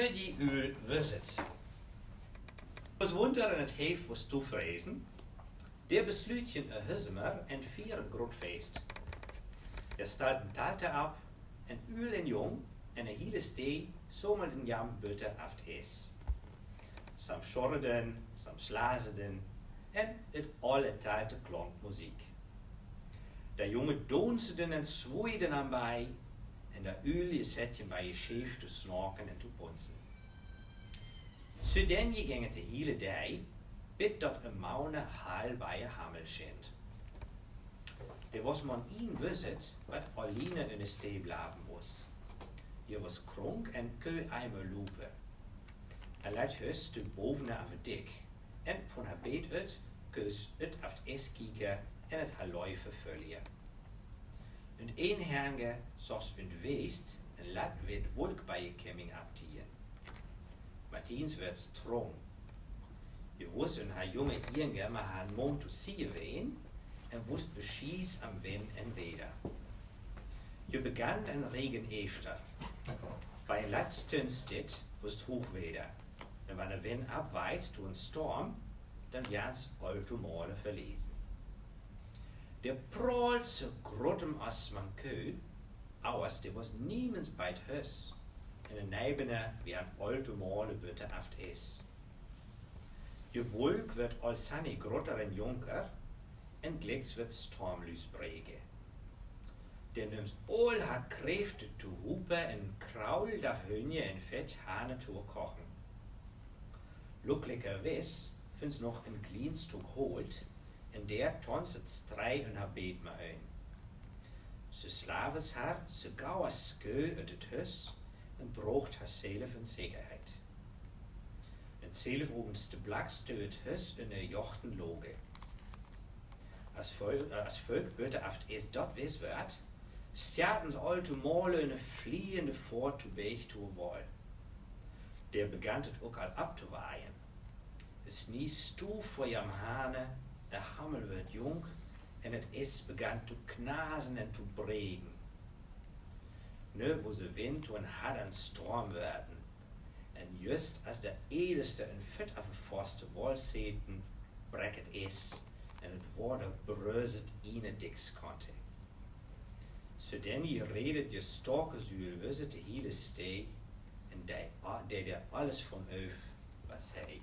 Hoe die ul wist. Was wonder in het heef was toefrezen. Der besluitje een husmer en vieren grootfeest. Er stelt een talte ab, en ul en jong, en een hele stee, zomaar den jam butte aft is. Sam schorreden, sam slazeden, en het alle talte klonk muziek. De jongen donsden en zwoeiden aan bij, en de uil zetje bij je scheef te snorken en te ponsen. Zodan je ging het de hele dag, bid dat een maune haal bij je hammel schijnt. Er was man één wist, wat alleen in de stee blijven was. Je was kronk en keu einmal lopen. Hij laat hus te boven af het dik, en van haar beet uit, kus het af het es kieken en het haar luife vullen. En een hange zoals een weest, en laat wit wolk bij je kemming abtien. Martins werd strong. Je wist een haar jonge Inge maar haar mond te zien ween, en wist beschies am Wind en Weder. Je begann een regen efter. Bij laatste stit was het hoogweder. En wanneer de wind abwaait door een storm, dan jaans ultimale verlezen. Der pralt so grottem als man keu, auers, der was niemens bij het huis. En de nijbene wie een ultimale butte aft is. Je wolk wird als sanne grotter en jonker, en gliks wird stormluis brege. Der nimmst all haar Kräfte zu hupe en kraul darf hunje en vet hane zu kochen. Lucklicher wis, finds noch een klein stuk holt, en der tons het strij en haar beet me ein. Ze slaves haar, ze gauw als skeu uit het hus, en broogt haar zelf in zekerheid. En zelf ogens de blakste het hus in de jochten loge. Als volk butte aft is dat wis werd, stjartens alte mole in een vliehende voort to beeg to wol. Der begann het ook al ab te waaien. Es nie stoef voor jam hane, de hammel werd jong, en het is begann te knazen en te bregen. Nu wo ze wind en hadden storm werden, en just als de edelste en fit af forste wol zeten, brek het is, en het woorde bröset ine diks konnte. Zodan je redet je storke zuul wisse te hele stee, en deed er alles van öf, wat zei.